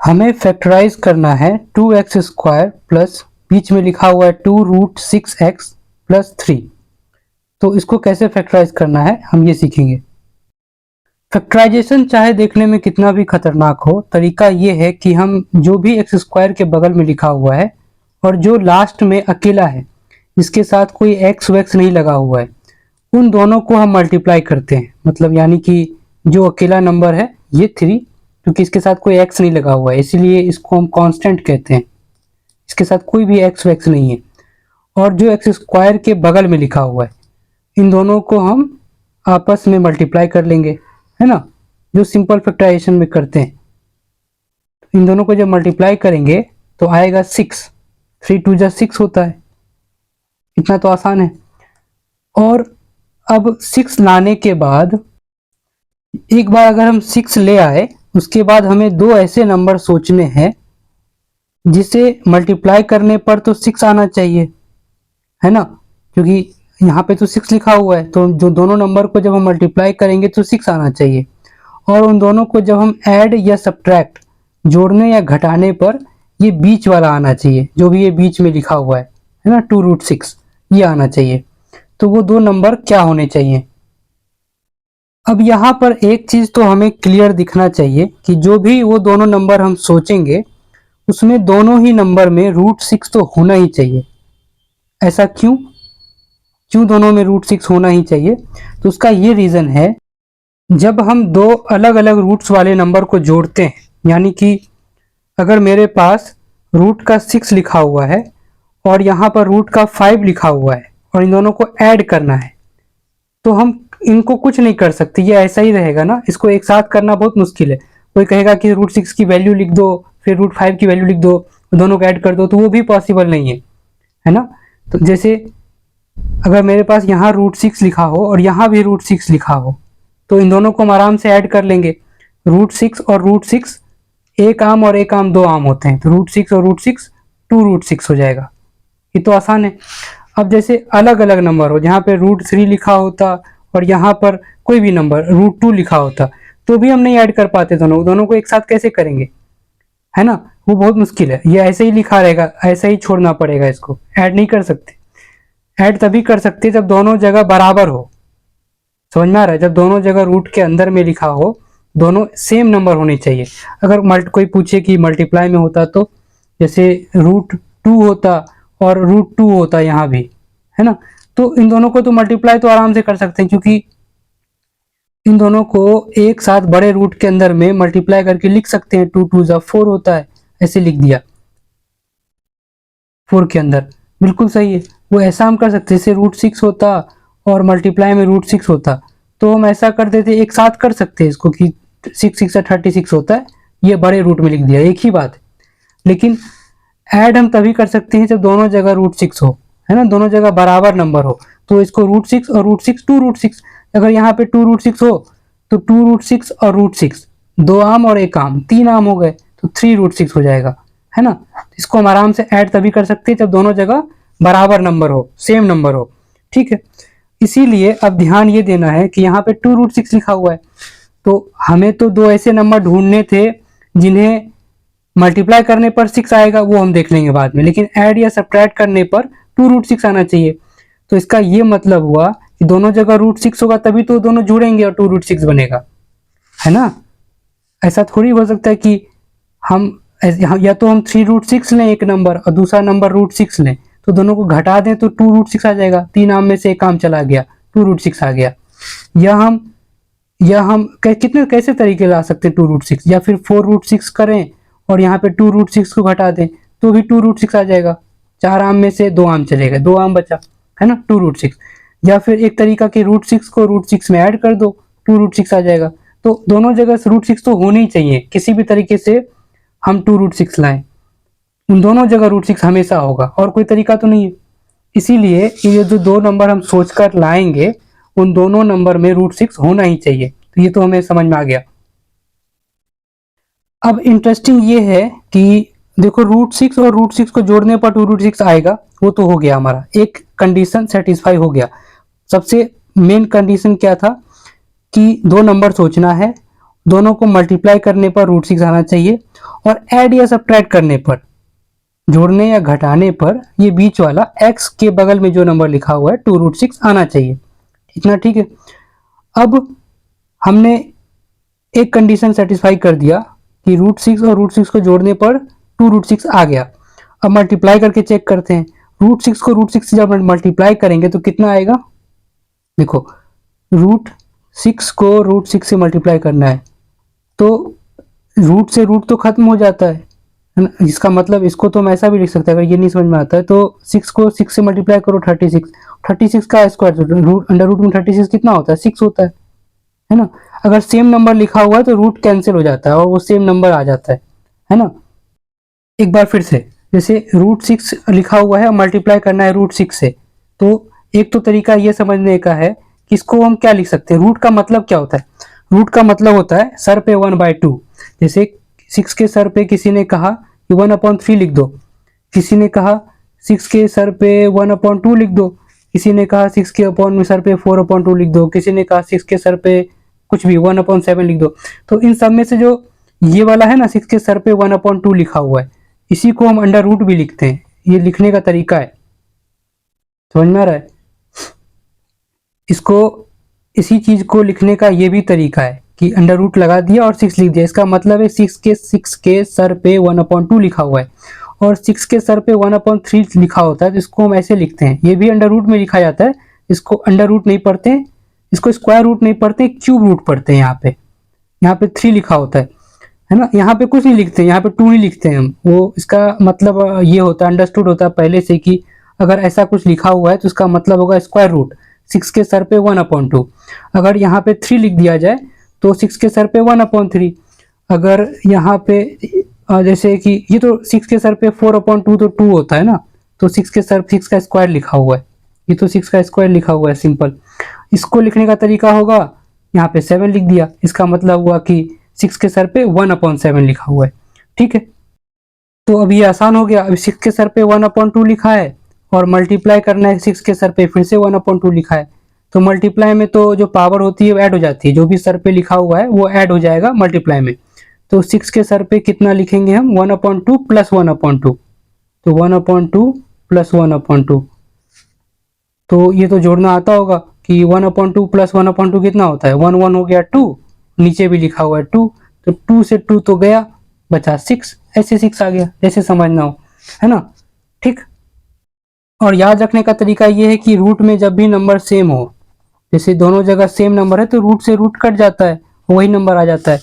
हमें फैक्टराइज करना है 2x स्क्वायर प्लस बीच में लिखा हुआ है 2√6x प्लस 3। तो इसको कैसे फैक्टराइज करना है हम ये सीखेंगे। फैक्टराइजेशन चाहे देखने में कितना भी खतरनाक हो, तरीका ये है कि हम जो भी एक्स स्क्वायर के बगल में लिखा हुआ है और जो लास्ट में अकेला है जिसके साथ कोई एक्स वैक्स नहीं लगा हुआ है, उन दोनों को हम मल्टीप्लाई करते हैं। मतलब यानी कि जो अकेला नंबर है ये 3, क्योंकि इसके साथ कोई एक्स नहीं लगा हुआ है इसीलिए इसको हम कांस्टेंट कहते हैं, इसके साथ कोई भी एक्स वैक्स नहीं है। और जो एक्स स्क्वायर के बगल में लिखा हुआ है इन दोनों को हम आपस में मल्टीप्लाई कर लेंगे, है ना, जो सिंपल फैक्टराइजेशन में करते हैं। इन दोनों को जब मल्टीप्लाई करेंगे तो आएगा 6, 3 2 जा 6 होता है। इतना तो आसान है। और अब 6 लाने के बाद एक बार अगर हम 6 ले आए उसके बाद हमें दो ऐसे नंबर सोचने हैं जिसे मल्टीप्लाई करने पर तो 6 आना चाहिए, है ना, क्योंकि यहाँ पे तो 6 लिखा हुआ है तो जो दोनों नंबर को जब हम मल्टीप्लाई करेंगे तो 6 आना चाहिए। और उन दोनों को जब हम ऐड या सब्ट्रैक्ट जोड़ने या घटाने पर ये बीच वाला आना चाहिए, जो भी ये बीच में लिखा हुआ है ना 2√6, ये आना चाहिए। तो वो दो नंबर क्या होने चाहिए। अब यहाँ पर एक चीज तो हमें क्लियर दिखना चाहिए कि जो भी वो दोनों नंबर हम सोचेंगे उसमें दोनों ही नंबर में √6 तो होना ही चाहिए। ऐसा क्यों दोनों में √6 होना ही चाहिए? तो उसका ये रीजन है, जब हम दो अलग अलग रूट्स वाले नंबर को जोड़ते हैं, यानी कि अगर मेरे पास रूट का 6 लिखा हुआ है और यहाँ पर रूट का 5 लिखा हुआ है और इन दोनों को ऐड करना है, तो हम इनको कुछ नहीं कर सकते, ये ऐसा ही रहेगा ना। इसको एक साथ करना बहुत मुश्किल है। कोई कहेगा कि √6 की वैल्यू लिख दो फिर √5 की वैल्यू लिख दो, दोनों को ऐड कर दो, तो वो भी पॉसिबल नहीं है ना। तो जैसे अगर मेरे पास यहाँ √6 लिखा हो और यहाँ भी √6 लिखा हो तो इन दोनों को हम आराम से ऐड कर लेंगे। √6 और √6 एक आम और एक आम दो आम होते हैं, तो √6 और √6 2√6 हो जाएगा। ये तो आसान है। अब जैसे अलग अलग नंबर हो, जहाँ पे √3 लिखा होता और यहाँ पर कोई भी नंबर √2 लिखा होता तो भी हम नहीं ऐड कर पाते दोनों को एक साथ कैसे करेंगे, है ना, वो बहुत मुश्किल है। ये ऐसे ही लिखा रहेगा, ऐसे ही छोड़ना पड़ेगा, इसको ऐड नहीं कर सकते। ऐड तभी कर सकते जब दोनों जगह बराबर हो। समझ में आ रहा है? जब दोनों जगह रूट के अंदर में लिखा हो, दोनों सेम नंबर होने चाहिए। अगर कोई पूछे कि मल्टीप्लाई में होता तो जैसे √2 होता और √2 होता यहाँ भी, है ना, तो इन दोनों को तो मल्टीप्लाई तो आराम से कर सकते हैं, क्योंकि इन दोनों को एक साथ बड़े रूट के अंदर में मल्टीप्लाई करके लिख सकते हैं। 2 2 जा 4 होता है, ऐसे लिख दिया 4 के अंदर, बिल्कुल सही है। वो ऐसा हम कर सकते हैं, जैसे √6 होता और मल्टीप्लाई में √6 होता तो हम ऐसा कर देते, एक साथ कर सकते हैं इसको कि 6 6 36 होता है, ये बड़े रूट में लिख दिया, एक ही बात है। लेकिन ऐड हम तभी कर सकते हैं जब दोनों जगह √6 हो, है ना, दोनों जगह बराबर नंबर हो। तो इसको √6 और √6 2√6, अगर यहाँ पे 2√6 हो तो 2√6 और √6 दो आम और एक आम, 3 आम हो गए तो 3√6 हो जाएगा, है ना। इसको हम आराम से ऐड तभी कर सकते हैं जब दोनों जगह बराबर नंबर हो, सेम नंबर हो, ठीक है। इसीलिए अब ध्यान ये देना है कि यहाँ पे 2√6 लिखा हुआ है, तो हमें तो दो ऐसे नंबर ढूंढने थे जिन्हें मल्टीप्लाई करने पर 6 आएगा, वो हम देख लेंगे बाद में, लेकिन ऐड या सब्ट्रैक्ट करने पर 2√6 आना चाहिए। तो इसका ये मतलब हुआ कि दोनों जगह √6 होगा तभी तो दोनों जुड़ेंगे और 2√6 बनेगा, है ना। ऐसा थोड़ी हो सकता है कि हम या तो हम 3√6 लें एक नंबर और दूसरा नंबर √6 लें, तो दोनों को घटा दें तो 2√6 आ जाएगा, 3 आम में से एक आम चला गया, 2√6 आ गया। या हम कितने कैसे तरीके ला सकते हैं 2√6, या फिर 4√6 करें और यहाँ पे 2√6 को घटा दें तो भी 2√6 आ जाएगा, 4 आम में से 2 आम चलेगा, 2 आम बचा, है ना, 2√6। या फिर एक तरीका कि √6 को √6 में ऐड कर दो, 2√6 आ जाएगा। तो दोनों जगह √6 तो होने ही चाहिए, किसी भी तरीके से हम 2√6 लाएं, उन दोनों जगह √6 हमेशा होगा, और कोई तरीका तो नहीं है। इसीलिए ये जो दो नंबर हम सोचकर लाएंगे उन दोनों नंबर में √6 होना ही चाहिए। तो ये तो हमें समझ में आ गया। अब इंटरेस्टिंग ये है कि देखो √6 और √6 को जोड़ने पर 2√6 आएगा, वो तो हो गया, हमारा एक कंडीशन सेटिस्फाई हो गया। सबसे मेन कंडीशन क्या था कि दो नंबर सोचना है, दोनों को मल्टीप्लाई करने पर √6 आना चाहिए, और ऐड या सब्ट्रैक्ट करने पर, जोड़ने या घटाने पर, ये बीच वाला x के बगल में जो नंबर लिखा हुआ है 2√6 आना चाहिए। इतना ठीक है। अब हमने एक कंडीशन सेटिस्फाई कर दिया कि √6 और √6 को जोड़ने पर 2√6 आ गया। अब मल्टीप्लाई करके चेक करते हैं। √6 को √6 से जब मल्टीप्लाई करेंगे तो कितना आएगा? देखो, √6 को √6 से मल्टीप्लाई करना है तो रूट से रूट तो खत्म हो जाता है ना। इसका मतलब इसको तो हम ऐसा भी लिख सकते हैं, अगर ये नहीं समझ में आता है तो 6 को 6 से मल्टीप्लाई करो 36 का स्क्वायर रूट, अंडर रूट में 36 कितना होता है? 6 होता है ना। अगर सेम नंबर लिखा हुआ है तो रूट कैंसिल हो जाता है और वो सेम नंबर आ जाता है ना। एक बार फिर से, जैसे √6 लिखा हुआ है और मल्टीप्लाई करना है √6 से, तो एक तो तरीका ये समझने का है कि इसको हम क्या लिख सकते हैं। रूट का मतलब क्या होता है? रूट का मतलब होता है सर पे 1/2। जैसे 6 के सर पे किसी ने कहा कि 1/3 लिख दो, किसी ने कहा 6 के सर पे 1/2 लिख दो, किसी ने कहा 6 के अपॉन में सर पे 4/2 लिख दो, किसी ने कहा 6 के सर पे कुछ भी 1/7 लिख दो। तो इन सब में से जो ये वाला है ना, 6 के सर पे 1/2 लिखा हुआ है, इसी को हम अंडर रूट भी लिखते हैं। ये लिखने का तरीका है, समझ में आ रहा है? इसको, इसी चीज को लिखने का ये भी तरीका है कि अंडर रूट लगा दिया और 6 लिख दिया। इसका मतलब है 6 के सर पे 1/2 लिखा हुआ है और 6 के सर पे 1/3 लिखा होता है, तो इसको हम ऐसे लिखते हैं। ये भी अंडर रूट में लिखा जाता है। इसको अंडर रूट नहीं पढ़ते, इसको स्क्वायर रूट नहीं पढ़ते, क्यूब रूट पढ़ते हैं। यहाँ पे 3 लिखा होता है ना। यहाँ पे कुछ नहीं लिखते, यहाँ पे 2 ही लिखते हैं हम। वो इसका मतलब ये होता है, अंडरस्टूड होता है पहले से कि अगर ऐसा कुछ लिखा हुआ है तो इसका मतलब होगा स्क्वायर रूट 6 के सर पे 1/2। अगर यहाँ पे 3 लिख दिया जाए तो 6 के सर पे 1/3। अगर यहाँ पे जैसे कि ये तो 6 के सर पे 4/2 तो 2 होता है ना, तो 6 के सर 6 का स्क्वायर लिखा हुआ है, ये तो 6 का स्क्वायर लिखा हुआ है, सिंपल। इसको लिखने का तरीका होगा, यहाँ पे 7 लिख दिया, इसका मतलब हुआ कि 6 के सर पे 1/7 लिखा हुआ है। ठीक है, तो अब ये आसान हो गया। अभी 6 के सर पे 1/2 लिखा है और मल्टीप्लाई करना है 6 के सर पे फिर से 1/2 लिखा है, तो मल्टीप्लाई में तो जो पावर होती है वो ऐड हो जाती है। जो भी सर पे लिखा हुआ है वो ऐड हो जाएगा मल्टीप्लाई में। तो 6 के सर पे कितना लिखेंगे हम? 1/2 प्लस 1/2, तो 1/2 प्लस 1/2। तो ये तो जोड़ना आता होगा कि 1/2 प्लस 1/2 कितना होता है? 1 हो गया 2, नीचे भी लिखा हुआ है 2, तो 2 से 2 तो गया, बचा 6, ऐसे 6 आ गया, जैसे समझना हो, है ना। ठीक। और याद रखने का तरीका ये है कि रूट में जब भी नंबर सेम हो, जैसे दोनों जगह सेम नंबर है तो रूट से रूट कट जाता है, वही नंबर आ जाता है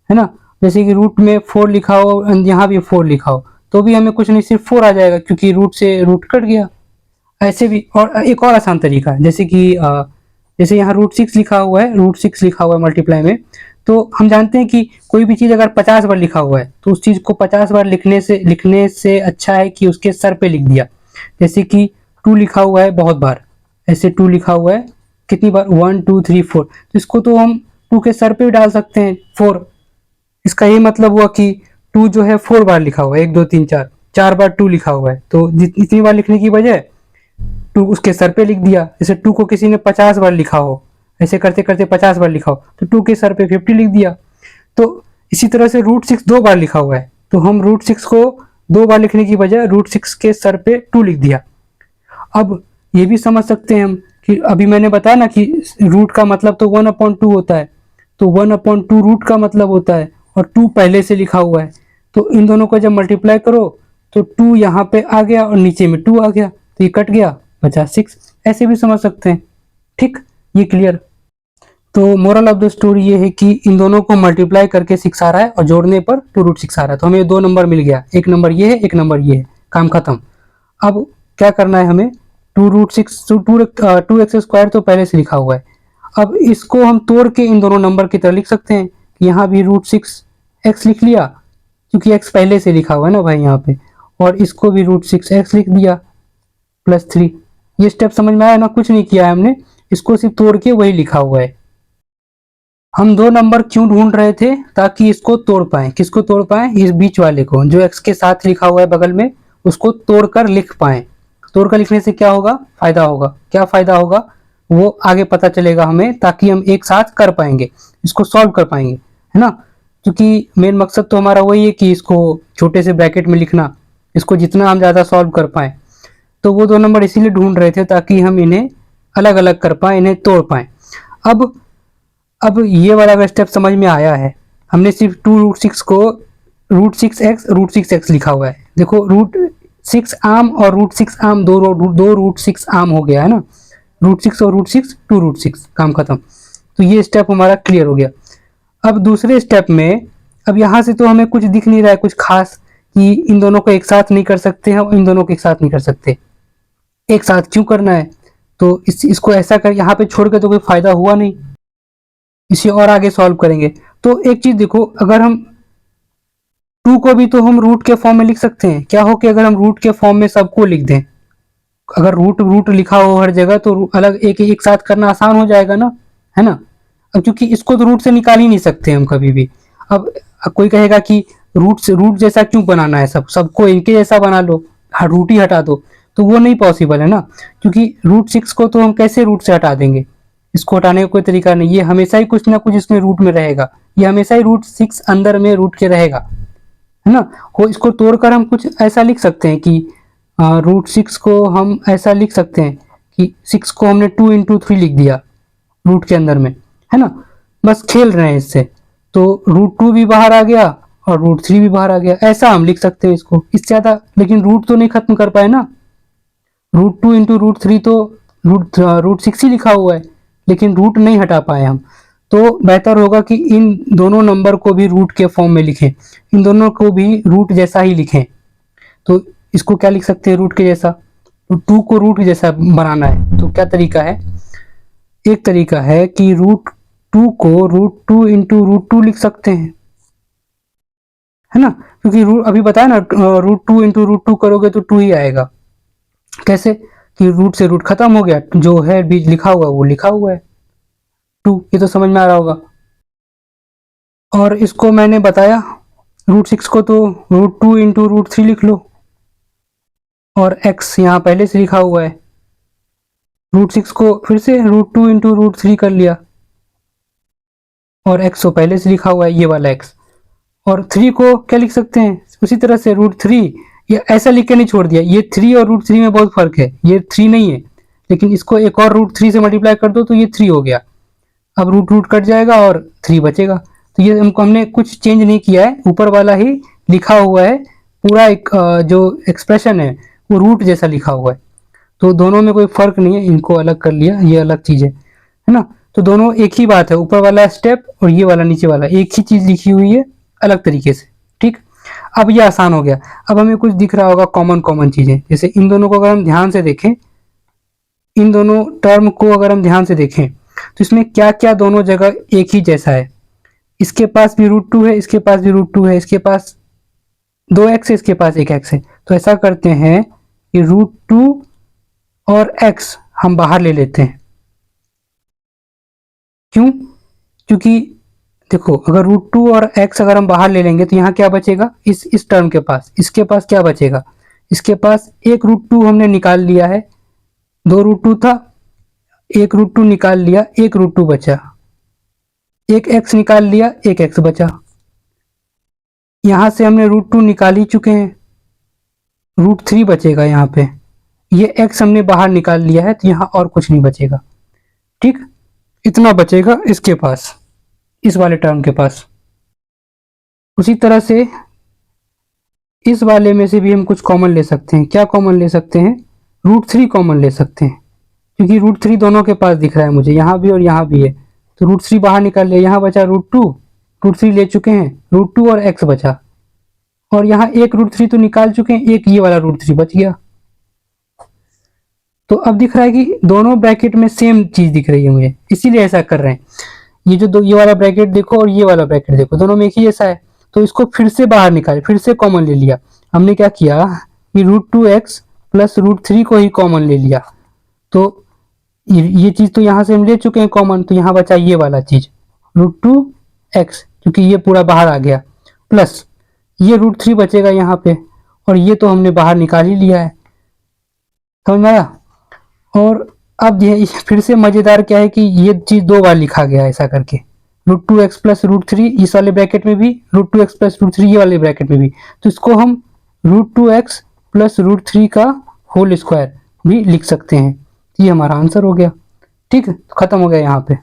ना। जैसे कि रूट में 4 लिखा हो, यहाँ भी 4 लिखा हो, तो भी हमें कुछ नहीं, सिर्फ 4 आ जाएगा क्योंकि रूट से रूट कट गया। ऐसे भी, और एक और आसान तरीका है, जैसे कि जैसे यहाँ √6 लिखा हुआ है, √6 लिखा हुआ है मल्टीप्लाई में, तो हम जानते हैं कि कोई भी चीज़ अगर 50 बार लिखा हुआ है तो उस चीज़ को 50 बार लिखने से अच्छा है कि उसके सर पे लिख दिया। जैसे कि 2 लिखा हुआ है बहुत बार, ऐसे 2 लिखा हुआ है कितनी बार? 1 2 3 4, तो इसको तो हम 2 के सर पे भी डाल सकते हैं 4। इसका ये मतलब हुआ कि 2 जो है 4 बार लिखा हुआ है, 1 2 3 4, 4 बार 2 लिखा हुआ है, तो इतनी बार लिखने की बजाय 2 उसके सर पे लिख दिया। जैसे 2 को किसी ने 50 बार लिखा हो, ऐसे करते करते 50 बार लिखा हो, तो 2 के सर पे 50 लिख दिया। तो इसी तरह से √6 2 बार लिखा हुआ है, तो हम √6 को 2 बार लिखने की बजाय √6 के सर पे 2 लिख दिया। अब ये भी समझ सकते हैं हम कि अभी मैंने बताया ना कि रूट का मतलब तो 1/2 होता है, तो 1/2 रूट का मतलब होता है और 2 पहले से लिखा हुआ है, तो इन दोनों को जब मल्टीप्लाई करो तो 2 यहाँ पे आ गया और नीचे में 2 आ गया, तो ये कट गया, बचा 6। ऐसे भी समझ सकते हैं। ठीक, ये क्लियर। तो मोरल ऑफ द स्टोरी ये है कि इन दोनों को मल्टीप्लाई करके 6 आ रहा है और जोड़ने पर 2√6 आ रहा है, तो हमें 2 नंबर मिल गया, एक नंबर ये है, एक नंबर ये है, काम खत्म। अब क्या करना है हमें? 2x² तो पहले से लिखा हुआ है, अब इसको हम तोड़ के इन दोनों नंबर की तरह लिख सकते हैं। यहाँ भी √6x लिख लिया क्योंकि x पहले से लिखा हुआ है ना भाई यहाँ पे, और इसको भी √6x लिख दिया प्लस 3। ये स्टेप समझ में आया ना? कुछ नहीं किया है हमने, इसको सिर्फ तोड़ के वही लिखा हुआ है। हम 2 नंबर क्यों ढूंढ रहे थे? ताकि इसको तोड़ पाए। किसको तोड़ पाए? इस बीच वाले को, जो x के साथ लिखा हुआ है बगल में, उसको तोड़कर लिख पाए। तोड़कर लिखने से क्या होगा? फायदा होगा। क्या फायदा होगा वो आगे पता चलेगा हमें, ताकि हम एक साथ कर पाएंगे, इसको सॉल्व कर पाएंगे, है ना, क्योंकि मेन मकसद तो हमारा वही है कि इसको छोटे से ब्रैकेट में लिखना, इसको जितना हम ज़्यादा सॉल्व कर पाएँ। तो वो 2 नंबर इसीलिए ढूंढ रहे थे ताकि हम इन्हें अलग अलग कर पाएँ, इन्हें तोड़ पाएँ। अब ये वाला अगर स्टेप समझ में आया है, हमने सिर्फ 2√6 को √6x लिखा हुआ है। देखो √6 आम और √6 आम दो √6 आम हो गया है ना, √6 और √6 2√6 काम खत्म। तो ये स्टेप हमारा क्लियर हो गया। अब दूसरे स्टेप में, अब यहाँ से तो हमें कुछ दिख नहीं रहा है कुछ खास कि इन दोनों को एक साथ नहीं कर सकते हैं और इन दोनों को एक साथ नहीं कर सकते। एक साथ क्यों करना है, तो इसको ऐसा कर यहाँ पे छोड़ के तो कोई फायदा हुआ नहीं, इसे और आगे सॉल्व करेंगे। तो एक चीज देखो, अगर हम 2 को भी तो हम रूट के फॉर्म में लिख सकते हैं। क्या हो कि अगर हम रूट के फॉर्म में सबको लिख दें, अगर रूट लिखा हो हर जगह तो अलग एक साथ करना आसान हो जाएगा ना, है ना। अब क्योंकि इसको तो रूट से निकाल ही नहीं सकते हम कभी भी। अब कोई कहेगा कि रूट जैसा क्यों बनाना है, सबको इनके जैसा बना लो, रूट ही हटा दो, तो वो नहीं पॉसिबल है ना, क्योंकि √6 को तो हम कैसे रूट से हटा देंगे, इसको हटाने का कोई तरीका नहीं। ये हमेशा ही कुछ ना कुछ इसमें रूट में रहेगा, ये हमेशा ही √6 अंदर में रूट के रहेगा, है ना। हो इसको तोड़कर हम कुछ ऐसा लिख सकते हैं कि √6 को हम ऐसा लिख सकते हैं कि 6 को हमने 2 × 3 लिख दिया रूट के अंदर में, है ना। बस खेल रहे हैं इससे, तो √2 भी बाहर आ गया और √3 भी बाहर आ गया, ऐसा हम लिख सकते हैं इसको, इससे ज़्यादा। लेकिन रूट तो नहीं खत्म कर पाए ना, √2 × √3 तो √6 ही लिखा हुआ है, लेकिन रूट नहीं हटा पाए हम। तो बेहतर होगा कि इन दोनों नंबर को भी रूट के फॉर्म में लिखें, इन दोनों को भी रूट जैसा ही लिखें। तो इसको क्या लिख सकते हैं रूट के जैसा, तो 2 को रूट जैसा बनाना है तो क्या तरीका है, एक तरीका है कि √2 को √2 × √2 लिख सकते हैं, है ना, क्योंकि अभी बताया ना √2 × √2 करोगे तो 2 ही आएगा। कैसे कि रूट से रूट खत्म हो गया, जो है बीच लिखा हुआ वो लिखा हुआ है 2, ये तो समझ में आ रहा होगा। और इसको मैंने बताया √6 को तो √2 × √3 लिख लो, और x यहाँ पहले से लिखा हुआ है, √6 को फिर से √2 × √3 कर लिया, और x तो पहले से लिखा हुआ है ये वाला x, और 3 को क्या लिख सकते हैं उसी तरह से √3, ये ऐसा लिख के नहीं छोड़ दिया, ये 3 और √3 में बहुत फर्क है, ये 3 नहीं है, लेकिन इसको एक और √3 से मल्टीप्लाई कर दो तो ये 3 हो गया। अब रूट कट जाएगा और 3 बचेगा। तो ये हमने कुछ चेंज नहीं किया है, ऊपर वाला ही लिखा हुआ है, पूरा एक जो एक्सप्रेशन है वो रूट जैसा लिखा हुआ है, तो दोनों में कोई फर्क नहीं है, इनको अलग कर लिया, ये अलग चीज़ है ना। तो दोनों एक ही बात है, ऊपर वाला स्टेप और ये वाला नीचे वाला एक ही चीज़ लिखी हुई है अलग तरीके से, ठीक। अब ये आसान हो गया। अब हमें कुछ दिख रहा होगा कॉमन चीज़ें, जैसे इन दोनों को अगर हम ध्यान से देखें, इन दोनों टर्म को अगर हम ध्यान से देखें तो इसमें क्या क्या दोनों जगह एक ही जैसा है, इसके पास भी √2 है, इसके पास भी √2 है, इसके पास 2x है, इसके पास 1x है। तो ऐसा करते हैं कि √2 और x हम बाहर ले लेते हैं। क्यों, क्योंकि देखो अगर √2 और x अगर हम बाहर ले लेंगे तो यहाँ क्या बचेगा, इस टर्म के पास, इसके पास क्या बचेगा, इसके पास एक √2 हमने निकाल लिया है, 2 √2 था, एक √2 निकाल लिया, एक √2 बचा, एक x निकाल लिया, एक x बचा। यहाँ से हमने √2 निकाल ही चुके हैं, √3 बचेगा यहाँ पे, ये x हमने बाहर निकाल लिया है तो यहाँ और कुछ नहीं बचेगा, ठीक। इतना बचेगा इसके पास, इस वाले टर्म के पास। उसी तरह से इस वाले में से भी हम कुछ कॉमन ले सकते हैं। क्या कॉमन ले सकते हैं, √3 कॉमन ले सकते हैं, क्योंकि √3 दोनों के पास दिख रहा है मुझे, यहाँ भी और यहाँ भी है, तो √3 बाहर निकाल लिया, यहाँ बचा √2, √3 ले चुके हैं, √2 और x बचा, और यहाँ एक √3 तो निकाल चुके हैं, एक ये वाला √3 बच गया। तो अब दिख रहा है कि दोनों ब्रैकेट में सेम चीज दिख रही है मुझे, इसीलिए ऐसा कर रहे हैं। ये जो ये वाला ब्रैकेट देखो और ये वाला ब्रैकेट देखो, दोनों में एक ही जैसा है, तो इसको फिर से बाहर निकाले, फिर से कॉमन ले लिया। हमने क्या किया कि √2x प्लस √3 को ही कॉमन ले लिया, तो ये चीज़ तो यहाँ से हम ले चुके हैं कॉमन, तो यहाँ बचा ये वाला चीज़ √2x, क्योंकि ये पूरा बाहर आ गया, प्लस ये √3 बचेगा यहाँ पे, और ये तो हमने बाहर निकाल ही लिया है, समझ में आया। और अब ये फिर से मज़ेदार क्या है कि ये चीज़ 2 बार लिखा गया है ऐसा करके, √2x प्लस √3 इस वाले ब्रैकेट में भी, √2x प्लस √3 ये वाले ब्रैकेट में भी। तो इसको हम √2x प्लस √3 का होल स्क्वायर भी लिख सकते हैं। ये हमारा आंसर हो गया। ठीक है, खत्म हो गया यहाँ पे।